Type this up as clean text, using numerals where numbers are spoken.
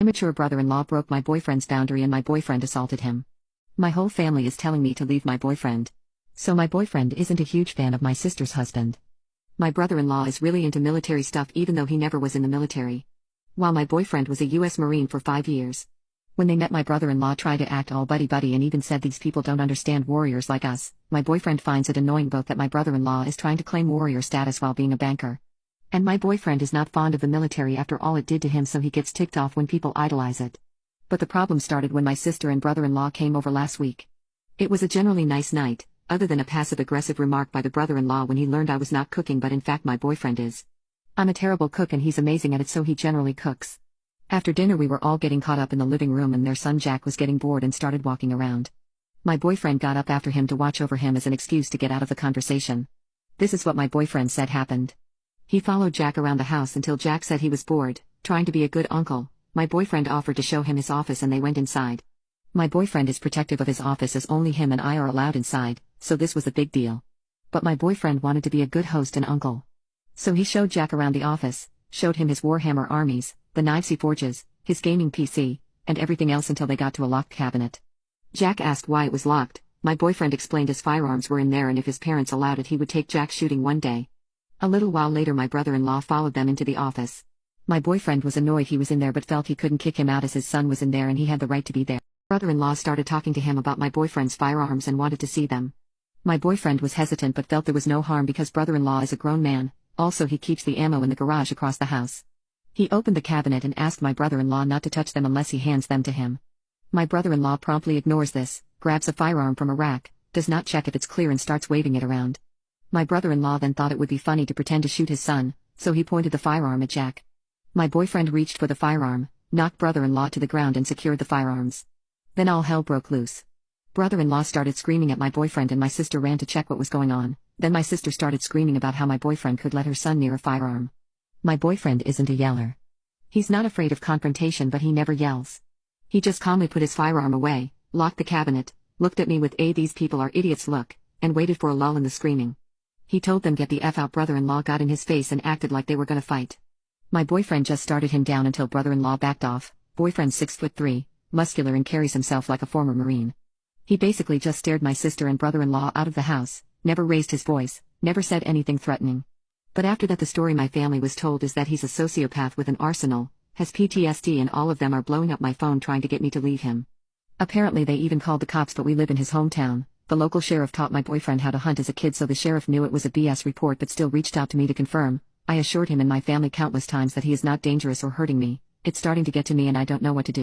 Immature brother-in-law broke my boyfriend's boundary and my boyfriend assaulted him. My whole family is telling me to leave my boyfriend. So my boyfriend isn't a huge fan of my sister's husband. My brother-in-law is really into military stuff even though he never was in the military. While my boyfriend was a US Marine for 5 years. When they met, my brother-in-law tried to act all buddy-buddy and even said these people don't understand warriors like us. My boyfriend finds it annoying both that my brother-in-law is trying to claim warrior status while being a banker. And my boyfriend is not fond of the military after all it did to him, so he gets ticked off when people idolize it. But the problem started when my sister and brother-in-law came over last week. It was a generally nice night, other than a passive-aggressive remark by the brother-in-law when he learned I was not cooking, but in fact my boyfriend is. I'm a terrible cook and he's amazing at it, so he generally cooks. After dinner we were all getting caught up in the living room and their son Jack was getting bored and started walking around. My boyfriend got up after him to watch over him as an excuse to get out of the conversation. This is what my boyfriend said happened. He followed Jack around the house until Jack said he was bored, trying to be a good uncle. My boyfriend offered to show him his office and they went inside. My boyfriend is protective of his office as only him and I are allowed inside, so this was a big deal. But my boyfriend wanted to be a good host and uncle. So he showed Jack around the office, showed him his Warhammer armies, the knives he forges, his gaming PC, and everything else until they got to a locked cabinet. Jack asked why it was locked. My boyfriend explained his firearms were in there and if his parents allowed it he would take Jack shooting one day. A little while later my brother-in-law followed them into the office. My boyfriend was annoyed he was in there but felt he couldn't kick him out as his son was in there and he had the right to be there. Brother-in-law started talking to him about my boyfriend's firearms and wanted to see them. My boyfriend was hesitant but felt there was no harm because brother-in-law is a grown man, also he keeps the ammo in the garage across the house. He opened the cabinet and asked my brother-in-law not to touch them unless he hands them to him. My brother-in-law promptly ignores this, grabs a firearm from a rack, does not check if it's clear and starts waving it around. My brother-in-law then thought it would be funny to pretend to shoot his son, so he pointed the firearm at Jack. My boyfriend reached for the firearm, knocked brother-in-law to the ground and secured the firearms. Then all hell broke loose. Brother-in-law started screaming at my boyfriend and my sister ran to check what was going on. Then my sister started screaming about how my boyfriend could let her son near a firearm. My boyfriend isn't a yeller. He's not afraid of confrontation but he never yells. He just calmly put his firearm away, locked the cabinet, looked at me with a "these people are idiots" look, and waited for a lull in the screaming. He told them get the F out. Brother-in-law got in his face and acted like they were gonna fight. My boyfriend just started him down until brother-in-law backed off. Boyfriend's 6'3", muscular and carries himself like a former Marine. He basically just stared my sister and brother-in-law out of the house, never raised his voice, never said anything threatening. But after that the story my family was told is that he's a sociopath with an arsenal, has PTSD and all of them are blowing up my phone trying to get me to leave him. Apparently they even called the cops but we live in his hometown. The local sheriff taught my boyfriend how to hunt as a kid so the sheriff knew it was a BS report but still reached out to me to confirm. I assured him and my family countless times that he is not dangerous or hurting me. It's starting to get to me and I don't know what to do.